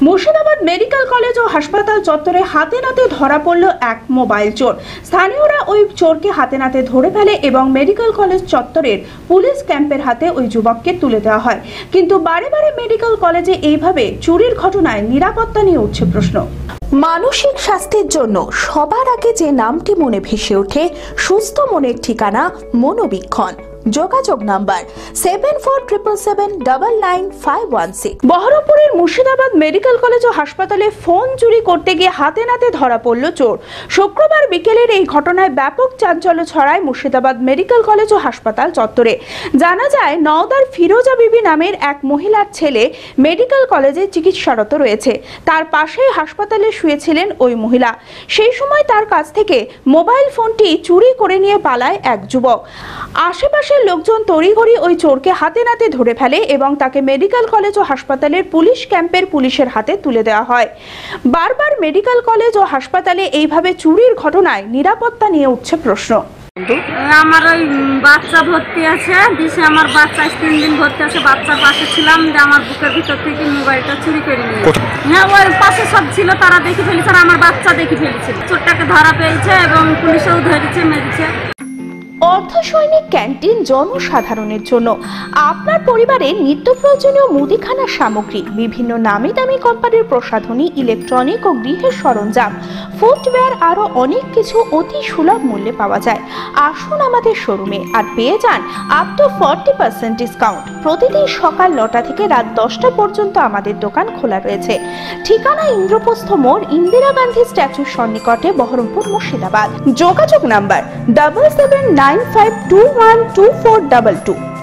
Murshidabad medical college ও হাসপাতাল চত্বরে হাতে নাতে ধরা পড়ল এক মোবাইল চোর। স্থানীয়রা ওই চোরকে হাতে নাতে ধরে ফেলে এবং মেডিকেল কলেজ চত্বরের পুলিশ ক্যাম্পের হাতে ওই যুবককে তুলে দেওয়া হয়। কিন্তু বারে বারে মেডিকেল কলেজে এইভাবে চুরির ঘটনায় নিরাপত্তা নিয়ে উঠছে প্রশ্ন। মানসিক স্বাস্থ্যের জন্য সবার আগে যে নামটি মনে ভেসে ওঠে, সুস্থ মনের ঠিকানা মনোবীক্ষণ। যোগাযোগ নাম্বার 7477799516। বহরমপুরের মুর্শিদাবাদ মেডিকেল কলেজ ও হাসপাতালে ফোন চুরি করতে গিয়ে হাতে নাতে ধরা পড়ল চোর। শুক্রবার বিকেলের এই ঘটনায় ব্যাপক চাঞ্চল্য ছড়ায় মুর্শিদাবাদ মেডিকেল কলেজ ও হাসপাতাল চত্বরে। জানা যায়, নওদার ফিরোজা বিবি নামের এক মহিলার ছেলে মেডিকেল কলেজে চিকিৎসারত রয়েছে। তার পাশেই হাসপাতালে শুয়েছিলেন ওই মহিলা। সেই সময় তার কাছ থেকে মোবাইল ফোনটি চুরি করে নিয়ে পালায় এক যুবক। আশেপাশে লোকজন তড়িঘড়ি ওই চোরকে হাতে নাতে ধরে ফেলে এবং তাকে মেডিকেল কলেজ ও হাসপাতালের পুলিশ ক্যাম্পের পুলিশের হাতে তুলে দেওয়া হয়। বারবার মেডিকেল কলেজ ও হাসপাতালে এইভাবে চুরির ঘটনায় নিরাপত্তা নিয়ে উঠছে প্রশ্ন। আমার ওই বাচ্চা ভর্তি আছে, দিশে আমার বাচ্চা 3 দিন ভর্তি আছে, বাচ্চার পাশে ছিলাম, যে আমার বুকের ভিতর থেকে মোবাইলটা চুরি করে নিয়ে। হ্যাঁ, ওই পাশে সব ছিল, তারা দেখে ফেলেছে আর আমার বাচ্চা দেখে ফেলেছিল। চোরটাকে ধরা পেয়েছে এবং পুলিশও ধরেছে, মেরেছে। অর্ধ সৈনিক ক্যান্টিন জনসাধারণের জন্য আপনার পরিবারের নিত্য প্রয়োজনীয় মুদিখানার সামগ্রী, বিভিন্ন নামি দামি কোম্পানির প্রসাধনী, ইলেকট্রনিক ও গৃহের সরঞ্জাম, ফুটওয়্যার আরো অনেক কিছু অতি সুলভ মূল্যে পাওয়া যায়। আসুন আমাদের শোরুমে আর পেয়ে যান আপ টু 40% ডিসকাউন্ট। প্রতিদিন সকাল 9টা থেকে রাত 10টা পর্যন্ত আমাদের দোকান খোলা রয়েছে। ঠিকানা ইন্দ্রপ্রস্থ মোড়, ইন্দিরা গান্ধী স্ট্যাচুর সন্নিকটে, বহরমপুর, মুর্শিদাবাদ। যোগাযোগ নাম্বার 7795212422।